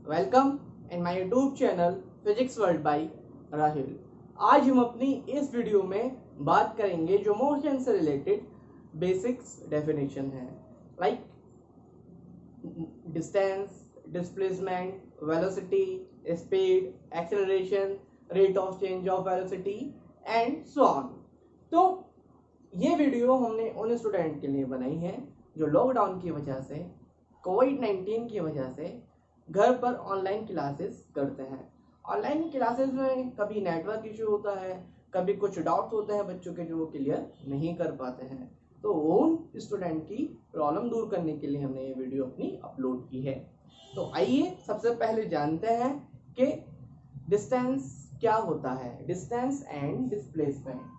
Welcome in my YouTube channel physics world by Rahul. आज हम अपनी इस वीडियो में बात करेंगे जो मोशन से रिलेटेड बेसिक्स डेफिनेशन है, like distance, displacement, velocity, speed, acceleration, rate of change of velocity and so on. तो ये वीडियो हमने उन स्टूडेंट के लिए बनाई है जो लॉकडाउन की वजह से, कोविड-19 की वजह से घर पर ऑनलाइन क्लासेस करते हैं। ऑनलाइन क्लासेस में कभी नेटवर्क इशू होता है, कभी कुछ डाउट्स होते हैं बच्चों के जो वो क्लियर नहीं कर पाते हैं। तो उन स्टूडेंट की प्रॉब्लम दूर करने के लिए हमने ये वीडियो अपनी अपलोड की है। तो आइए सबसे पहले जानते हैं कि डिस्टेंस क्या होता है, डिस्टेंस एंड डिस्प्लेसमेंट।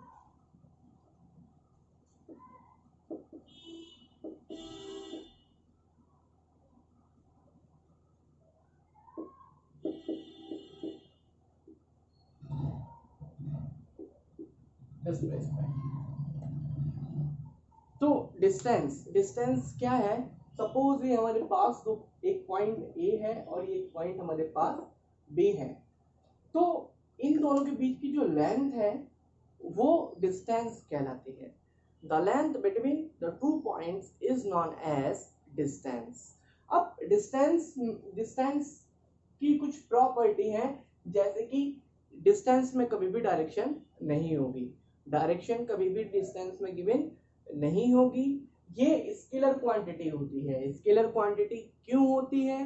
तो डिस्टेंस डिस्टेंस क्या है? सपोज ये हमारे पास तो एक पॉइंट ए है और ये एक पॉइंट हमारे पास बी है। तो इन दोनों के बीच की जो लेंथ है वो डिस्टेंस कहलाती है। The length between the two points is known as distance. अब डिस्टेंस डिस्टेंस की कुछ प्रॉपर्टी है, जैसे कि डिस्टेंस में कभी भी डायरेक्शन नहीं होगी, डायरेक्शन कभी भी डिस्टेंस में गिवन नहीं होगी। ये स्केलर क्वांटिटी होती है। स्केलर क्वांटिटी क्यों होती है?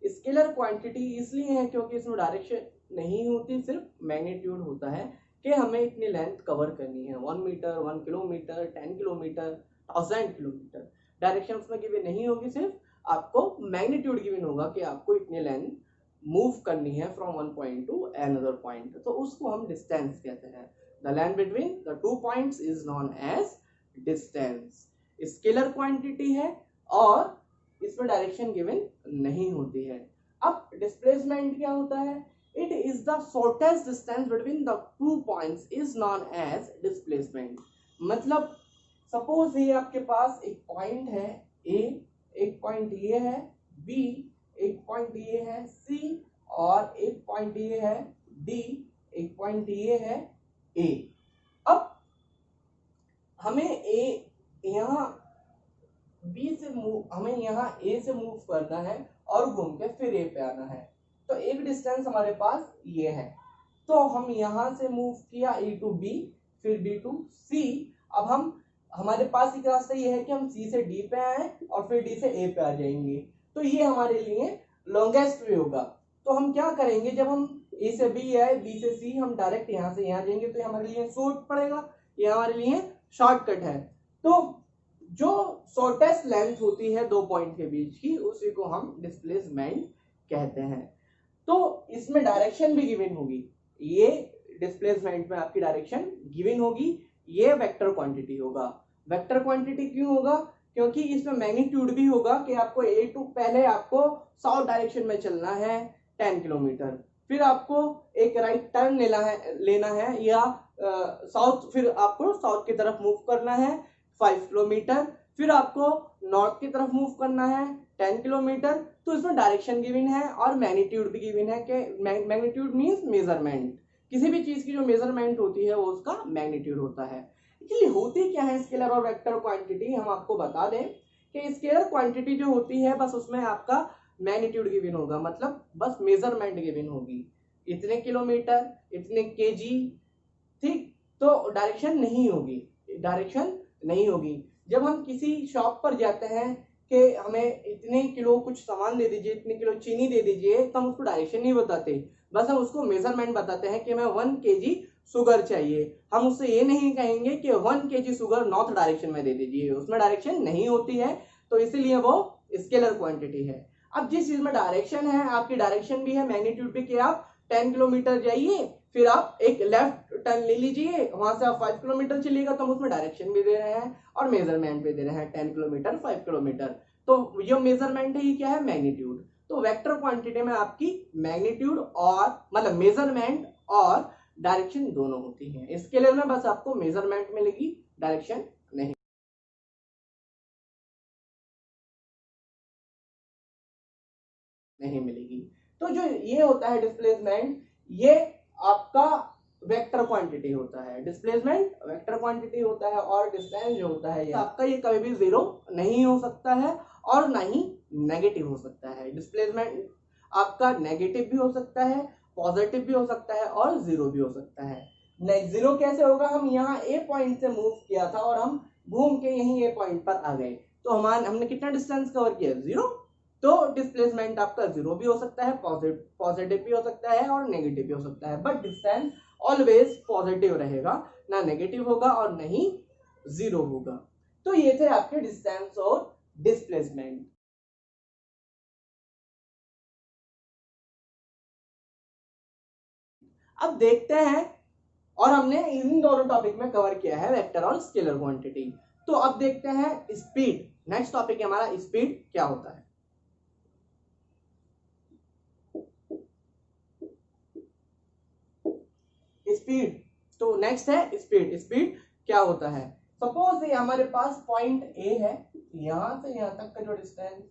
स्केलर क्वांटिटी इसलिए है क्योंकि इसमें डायरेक्शन नहीं होती, सिर्फ मैग्नीट्यूड होता है कि हमें इतनी लेंथ कवर करनी है, 1 metre, 1 kilometre, 10 kilometre, 1000 kilometre. Direction उसमें गिवन नहीं होगी, सिर्फ आपको मैग्नीट्यूड गिवन होगा कि आपको इतनी लेंथ मूव करनी है from one point to another point. तो उसको हम डिस्टेंस कहते हैं। The length between the two points is known as distance. Scalar quantity है और इसमें डायरेक्शन गिवन नहीं होती है। अब डिस्प्लेसमेंट क्या होता है? It is the shortest distance between the two points is known as displacement. मतलब सपोज ये आपके पास एक पॉइंट है ए, एक पॉइंट ये है बी, एक पॉइंट ये है सी और एक पॉइंट ये है डी, एक पॉइंट ये है ए। अब हमें ए यहाँ बी से मूव, हमें यहाँ ए से मूव करना है और घूम के फिर ए पे आना है। तो एक डिस्टेंस हमारे पास ये है। तो हम यहाँ से मूव किया ए टू बी, फिर बी टू सी। अब हम हमारे पास एक रास्ता ये है कि हम सी से डी पे आए और फिर डी से ए पे आ जाएंगे। तो ये हमारे लिए लॉन्गेस्ट वे होगा। तो हम क्या करेंगे, जब हम ए से बी आए, बी से सी, हम डायरेक्ट यहाँ से यहाँ जाएंगे तो ये हमारे लिए शॉर्ट पड़ेगा, ये हमारे लिए शॉर्टकट है। तो जो शॉर्टेस्ट लेंथ होती है दो पॉइंट के बीच की, उसी को हम डिस्प्लेसमेंट कहते हैं। तो इसमें डायरेक्शन भी गिवन होगी, ये डिस्प्लेसमेंट में आपकी डायरेक्शन गिवन होगी। ये वेक्टर क्वांटिटी होगा। वेक्टर क्वांटिटी क्यों होगा? क्योंकि इसमें मैग्नीट्यूड भी होगा कि आपको ए टू, पहले आपको साउथ डायरेक्शन में चलना है 10 किलोमीटर, फिर आपको एक राइट टर्न लेना है या साउथ, फिर आपको साउथ की तरफ मूव करना है 5 किलोमीटर, फिर आपको नॉर्थ की तरफ मूव करना है 10 किलोमीटर। तो इसमें डायरेक्शन गिवन है और मैग्नीट्यूड भी गिवन है कि मैग्नीट्यूड मींस मेजरमेंट। किसी भी चीज की जो मेजरमेंट होती है वो उसका मैग्नीट्यूड होता है। एक्चुअली होती क्या है स्केलर और वेक्टर क्वांटिटी, हम आपको बता दें कि स्केलर क्वांटिटी जो होती है बस उसमें आपका मैग्नीट्यूड गिवन होगा, मतलब बस मेजरमेंट गिवन होगी, इतने किलोमीटर, इतने केजी, ठीक। तो डायरेक्शन नहीं होगी, डायरेक्शन नहीं होगी। जब हम किसी शॉप पर जाते हैं कि हमें इतने किलो कुछ सामान दे दीजिए, इतने किलो चीनी दे दीजिए, तो हम उसको डायरेक्शन नहीं बताते, बस हम उसको मेजरमेंट बताते हैं कि हमें 1 केजी शुगर चाहिए। हम उससे ये नहीं कहेंगे कि 1 केजी शुगर नॉर्थ डायरेक्शन में दे दीजिए, उसमें डायरेक्शन नहीं होती है। तो इसीलिए वो स्केलर क्वांटिटी है। अब जिस चीज में डायरेक्शन है, आपकी डायरेक्शन भी है, मैग्नीट्यूड भी, कि आप 10 किलोमीटर जाइए, फिर आप एक लेफ्ट टर्न ले लीजिए, वहां से आप 5 किलोमीटर चलिएगा, तो हम उसमें डायरेक्शन भी दे रहे हैं और मेजरमेंट भी दे रहे हैं, 10 किलोमीटर, 5 किलोमीटर। तो जो मेजरमेंट है ये क्या है? मैग्नीट्यूड। तो वेक्टर क्वांटिटी में आपकी मैग्नीट्यूड और मतलब मेजरमेंट और डायरेक्शन दोनों होती है। स्केलर में बस आपको मेजरमेंट मिलेगी, डायरेक्शन नहीं मिलेगी। तो जो ये होता है डिस्प्लेसमेंट, ये आपका वेक्टर क्वांटिटी होता है, डिस्प्लेसमेंट वेक्टर क्वांटिटी होता है, और डिस्टेंस जो होता है ये आपका ये कभी भी जीरो नहीं हो सकता है और ना ही नेगेटिव हो सकता है। डिस्प्लेसमेंट आपका नेगेटिव भी हो सकता है, पॉजिटिव भी हो सकता है और जीरो भी हो सकता है। जीरो कैसे होगा, हम यहाँ ए पॉइंट से मूव किया था और हम घूम के यहीं ए पॉइंट पर आ गए, तो हमने कितना डिस्टेंस कवर किया, जीरो। तो डिस्प्लेसमेंट आपका जीरो भी हो सकता है, पॉजिटिव भी हो सकता है और नेगेटिव भी हो सकता है, बट डिस्टेंस ऑलवेज पॉजिटिव रहेगा, ना नेगेटिव होगा और नहीं जीरो होगा। तो ये थे आपके डिस्टेंस और डिस्प्लेसमेंट। अब देखते हैं, और हमने इन दोनों टॉपिक में कवर किया है वेक्टर और स्केलर क्वांटिटी। तो अब देखते हैं स्पीड, नेक्स्ट टॉपिक है हमारा स्पीड क्या होता है। स्पीड, तो नेक्स्ट है स्पीड। स्पीड क्या होता है, सपोज ये हमारे पास पॉइंट ए है, यहां से यहां तक का जो डिस्टेंस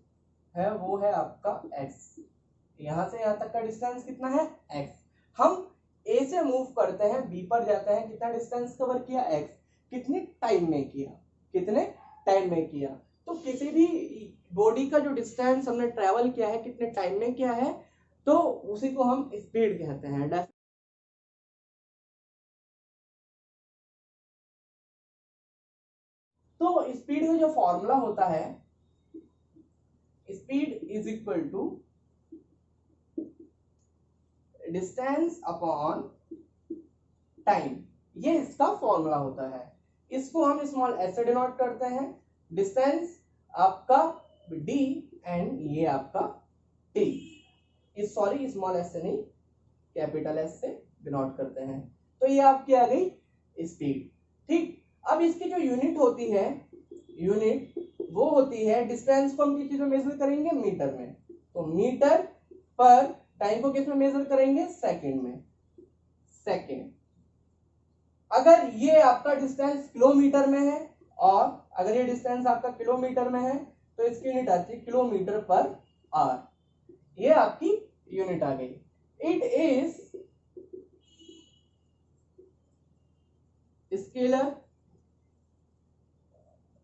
है वो है आपका x, यहां से यहां तक का डिस्टेंस कितना है x। हम a से मूव करते हैं b पर जाते हैं, कितना डिस्टेंस कवर किया x, कितने टाइम में किया, कितने टाइम में किया। तो किसी भी बॉडी का जो डिस्टेंस हमने ट्रेवल किया है कितने टाइम में किया है, तो उसी को हम स्पीड कहते हैं। तो स्पीड का जो फॉर्मूला होता है, speed is equal to distance upon time, ये इसका फॉर्मूला होता है। इसको हम स्मॉल एस से डिनोट करते हैं, डिस्टेंस आपका d एंड ये आपका t, इस सॉरी स्मॉल एस से नहीं कैपिटल एस से डिनोट करते हैं। तो ये आपकी आ गई स्पीड। ठीक, अब इसकी जो यूनिट होती है, यूनिट वो होती है, डिस्टेंस को हम किस चीज में मेजर करेंगे, मीटर में, तो मीटर पर, टाइम को किस में मेजर करेंगे, सेकंड में, सेकंड। अगर ये आपका डिस्टेंस किलोमीटर में है, और अगर ये डिस्टेंस आपका किलोमीटर में है, तो इसकी यूनिट आती है किलोमीटर पर आवर, ये आपकी यूनिट आ गई। It is scalar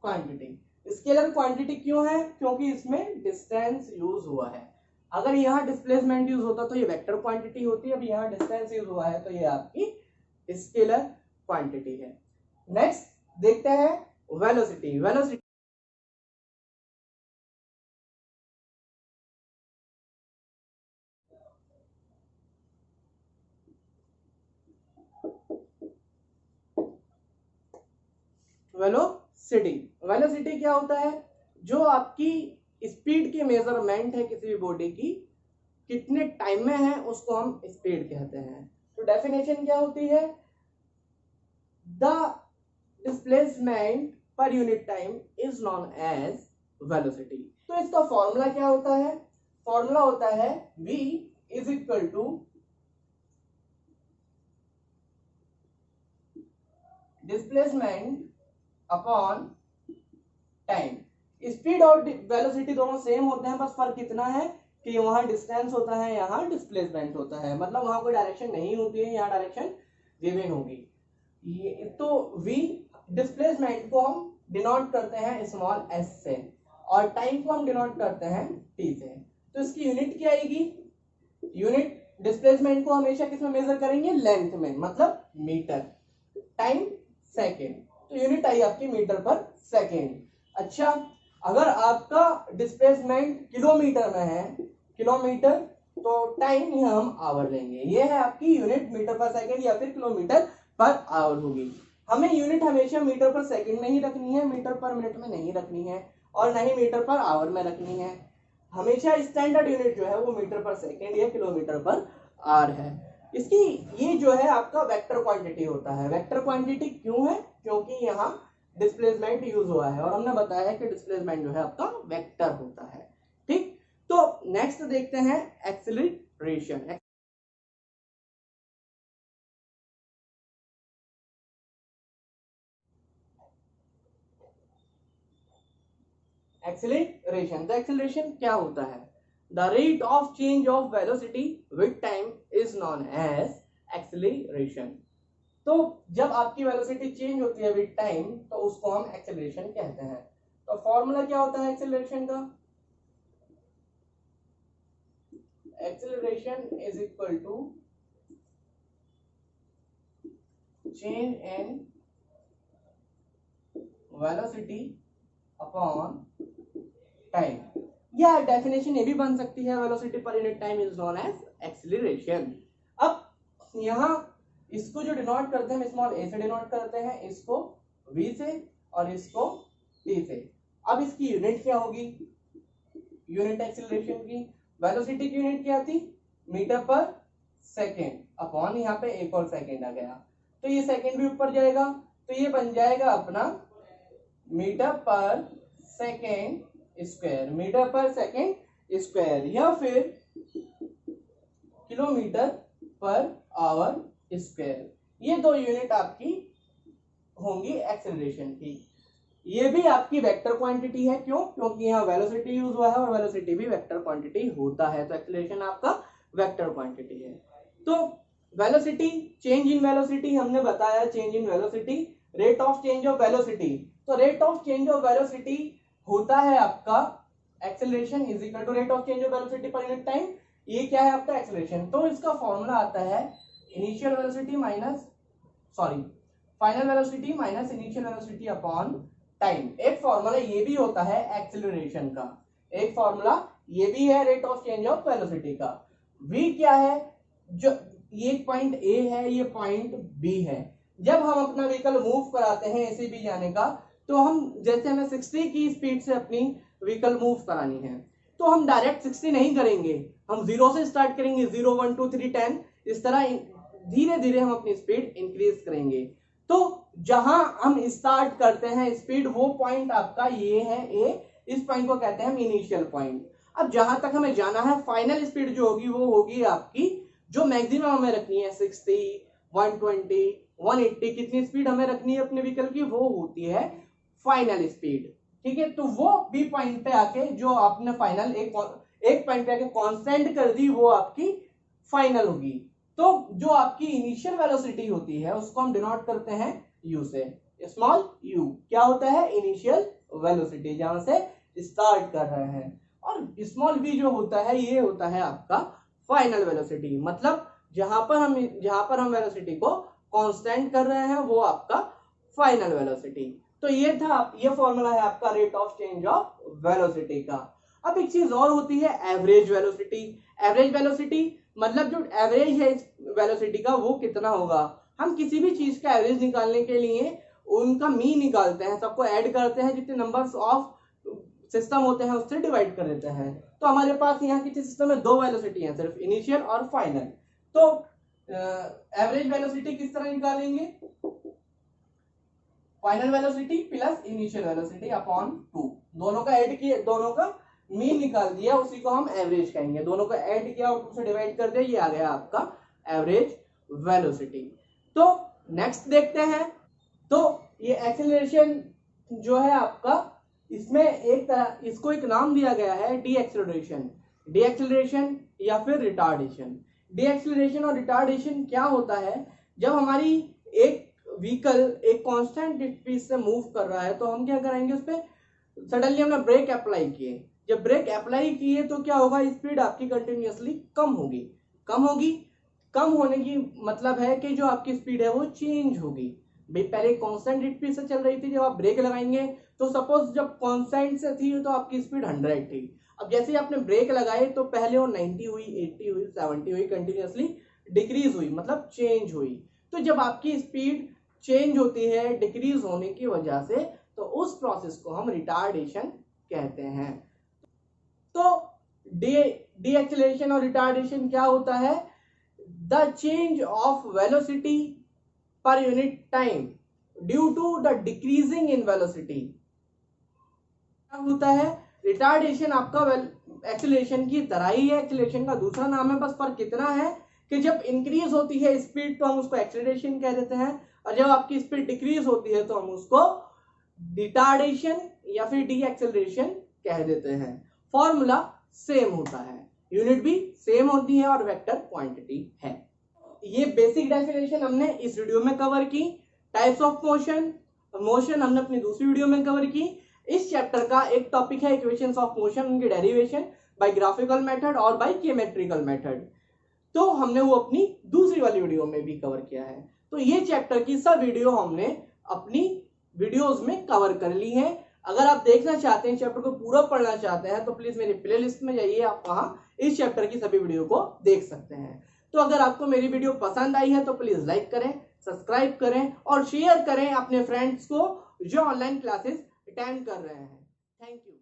quantity. Scalar quantity क्यों है, क्योंकि इसमें डिस्टेंस यूज हुआ है। अगर यहाँ डिस्प्लेसमेंट यूज होता तो ये वेक्टर क्वांटिटी होती, अब यहाँ डिस्टेंस यूज हुआ है तो ये आपकी स्केलर क्वांटिटी है। नेक्स्ट देखते हैं वेलोसिटी। वेलोसिटी वेलोसिटी, वेलोसिटी क्या होता है, जो आपकी स्पीड की मेजरमेंट है किसी भी बॉडी की, कितने टाइम में है उसको हम स्पीड कहते हैं। तो डेफिनेशन क्या होती है, the displacement per unit time is known as velocity. तो इसका फॉर्मूला क्या होता है, फॉर्मूला होता है v is equal to displacement upon time. Speed और वेलोसिटी दोनों सेम होते हैं, बस फर्क कितना है कि वहां डिस्टेंस होता है, यहाँ डिस्प्लेसमेंट होता है, मतलब वहां कोई डायरेक्शन नहीं होती है, यहाँ डायरेक्शन गिवन होगी। ये तो v डिस्प्लेसमेंट को हम डिनोट करते हैं स्मॉल s से, और टाइम को हम डिनोट करते हैं t से। तो इसकी यूनिट क्या आएगी, यूनिट डिस्प्लेसमेंट को हमेशा किस में मेजर करेंगे, लेंथ में, मतलब मीटर, टाइम सेकेंड, तो यूनिट आई आपकी मीटर पर सेकेंड। अच्छा, अगर आपका डिस्प्लेसमेंट किलोमीटर में है, किलोमीटर, तो टाइम यहाँ हम आवर लेंगे, ये है आपकी यूनिट मीटर पर सेकेंड या फिर किलोमीटर पर आवर होगी। हमें यूनिट हमेशा मीटर पर सेकेंड में ही रखनी है, मीटर पर मिनट में नहीं रखनी है, और ना ही मीटर पर आवर में रखनी है। हमेशा स्टैंडर्ड यूनिट जो है वो मीटर पर सेकेंड या किलोमीटर पर आवर है। इसकी ये जो है आपका वेक्टर क्वांटिटी होता है। वेक्टर क्वांटिटी क्यों है, क्योंकि यहाँ डिस्प्लेसमेंट यूज हुआ है, और हमने बताया है कि डिस्प्लेसमेंट जो है आपका वेक्टर होता है। ठीक, तो नेक्स्ट देखते हैं एक्सीलरेशन। एक्सीलरेशन, तो एक्सीलरेशन क्या होता है, the rate of change of velocity with time is known as acceleration. तो जब आपकी वेलोसिटी चेंज होती है विद टाइम तो उसको हम एक्सेलरेशन कहते हैं। तो फॉर्मूला क्या होता है एक्सेलरेशन का? Acceleration is equal to change in velocity upon time, या डेफिनेशन ये भी बन सकती है velocity per unit time is known as acceleration. अब यहां इसको जो डिनोट करते हैं स्मॉल a से डिनोट करते हैं, इसको v से और इसको t से। अब इसकी यूनिट क्या होगी? यूनिट एक्सेलरेशन की वेलोसिटी की यूनिट क्या थी? मीटर पर सेकेंड अपॉन यहाँ पे एक और सेकेंड आ गया, तो ये सेकेंड भी ऊपर जाएगा, तो ये बन जाएगा अपना मीटर पर सेकेंड स्क्वायर, मीटर पर सेकेंड स्क्वायर, या फिर किलोमीटर पर आवर स्क्वायर। ये दो यूनिट आपकी होंगी एक्सेलरेशन की। ये भी आपकी वेक्टर क्वांटिटी है, क्यों? क्योंकि यहाँ वेलोसिटी यूज हुआ है और वेलोसिटी भी वेक्टर क्वांटिटी होता है, तो एक्सेलरेशन आपका वेक्टर क्वांटिटी है। तो वेलोसिटी, चेंज इन वेलोसिटी हमने बताया, change in velocity, rate of change of velocity. तो rate of change of velocity होता है आपका acceleration is equal to rate of change of velocity per unit time. ये क्या है आपका एक्सेलरेशन। तो इसका फॉर्मूला आता है initial velocity minus final velocity minus initial velocity upon time. एक फॉर्मूला ये भी होता है एक्सेलरेशन का, एक फॉर्मूला ये भी है rate of change of velocity का। v क्या है? जो ये पॉइंट A है, ये पॉइंट B है। जब हम अपना व्हीकल मूव कराते हैं A से B जाने का, तो हम जैसे हमें 60 की स्पीड से अपनी व्हीकल मूव करानी है, तो हम डायरेक्ट 60 नहीं करेंगे, हम 0 से स्टार्ट करेंगे, 0 1 2 3 10, इस तरह धीरे धीरे हम अपनी स्पीड इंक्रीज करेंगे। तो जहां हम स्टार्ट करते हैं स्पीड, वो पॉइंट आपका ये है A, इस पॉइंट को कहते हैं हम इनिशियल पॉइंट। अब जहां तक हमें जाना है, फाइनल स्पीड जो होगी वो होगी आपकी, जो मैक्सिमम हमें रखनी है 60 120 180, कितनी स्पीड हमें रखनी है अपने व्हीकल की, वो होती है फाइनल स्पीड। ठीक है, तो वो बी पॉइंट पे आके जो आपने फाइनल एक पॉइंट पे आके कांस्टेंट कर दी, वो आपकी फाइनल होगी। तो जो आपकी इनिशियल वेलोसिटी होती है उसको हम डिनोट करते हैं u से, स्मॉल u क्या होता है? इनिशियल वेलोसिटी, जहां से स्टार्ट कर रहे हैं। और स्मॉल v जो होता है, ये होता है आपका फाइनल वेलोसिटी, मतलब जहां पर हम वेलोसिटी को कांस्टेंट कर रहे हैं, वो आपका फाइनल वेलोसिटी। तो ये था, ये फॉर्मूला है आपका rate of change of velocity का। अब एक चीज और होती है एवरेज वेलोसिटी। एवरेज वेलोसिटी मतलब जो एवरेज है इस वेलोसिटी का, वो कितना होगा। हम किसी भी चीज का एवरेज निकालने के लिए उनका मीन निकालते हैं, सबको ऐड करते हैं, जितने नंबर्स ऑफ सिस्टम होते हैं उससे डिवाइड कर देते हैं। तो हमारे पास यहाँ किसी सिस्टम में दो वेलोसिटी है, सिर्फ इनिशियल और फाइनल। तो एवरेज वेलोसिटी किस तरह निकालेंगे? Final velocity plus initial velocity upon 2, दोनों का ऐड किया, दोनों का मीन निकाल दिया, उसी को हम एवरेज कहेंगे। दोनों को ऐड किया और 2 से डिवाइड कर दिया, ये आ गया आपका एवरेज वेलोसिटी। तो नेक्स्ट देखते हैं। तो ये एक्सेलरेशन जो है आपका, इसमें एक तरह, इसको एक नाम दिया गया है डी एक्सेलरेशन या फिर रिटार्डेशन। डी एक्सेलरेशन और रिटार्डेशन क्या होता है? जब हमारी एक व्हीकल एक कांस्टेंट स्पीड से मूव कर रहा है, तो हम क्या करेंगे, उस पर सडनली हमने ब्रेक अप्लाई किए। जब ब्रेक अप्लाई किए तो क्या होगा, स्पीड आपकी कंटिन्यूअसली कम होगी। कम होने की मतलब है कि जो आपकी स्पीड है वो चेंज होगी। भाई पहले कांस्टेंट स्पीड से चल रही थी, जब आप ब्रेक लगाएंगे तो सपोज जब कांस्टेंट से थी तो आपकी स्पीड 100 थी। अब जैसे ही आपने ब्रेक लगाए तो पहले वो 90 हुई, 80 हुई, 70 हुई, कंटिन्यूअसली डिक्रीज हुई, मतलब चेंज हुई। तो जब आपकी स्पीड चेंज होती है डिक्रीज होने की वजह से, तो उस प्रोसेस को हम रिटार्डेशन कहते हैं। तो डी एक्सेलरेशन और रिटार्डेशन क्या होता है? The change of velocity per unit time due to the decreasing in velocity. क्या होता है? रिटार्डेशन आपका एक्सेलरेशन की तरह ही है, एक्सेलरेशन का दूसरा नाम है, बस फर्क कितना है कि जब इंक्रीज होती है स्पीड तो हम उसको एक्सेलरेशन कह देते हैं, और जब आपकी स्पीड डिक्रीज होती है तो हम उसको रिटार्डेशन या फिर डी एक्सेलरेशन कह देते हैं। फॉर्मूला सेम होता है, यूनिट भी सेम होती है और वेक्टर क्वांटिटी है। ये बेसिक डेफिनेशन हमने इस वीडियो में कवर की। टाइप्स ऑफ मोशन हमने अपनी दूसरी वीडियो में कवर की। इस चैप्टर का एक टॉपिक है इक्वेशंस ऑफ मोशन, उनके डेरिवेशन बाय ग्राफिकल मेथड और बाय ज्योमेट्रिकल मेथड, तो हमने वो अपनी दूसरी वाली वीडियो में भी कवर किया है। तो ये चैप्टर की सब वीडियो हमने अपनी वीडियोस में कवर कर ली है। अगर आप देखना चाहते हैं, चैप्टर को पूरा पढ़ना चाहते हैं, तो प्लीज मेरी प्लेलिस्ट में जाइए, आप वहां इस चैप्टर की सभी वीडियो को देख सकते हैं। तो अगर आपको मेरी वीडियो पसंद आई है तो प्लीज लाइक करें, सब्सक्राइब करें और शेयर करें अपने फ्रेंड्स को जो ऑनलाइन क्लासेस अटेंड कर रहे हैं। Thank you.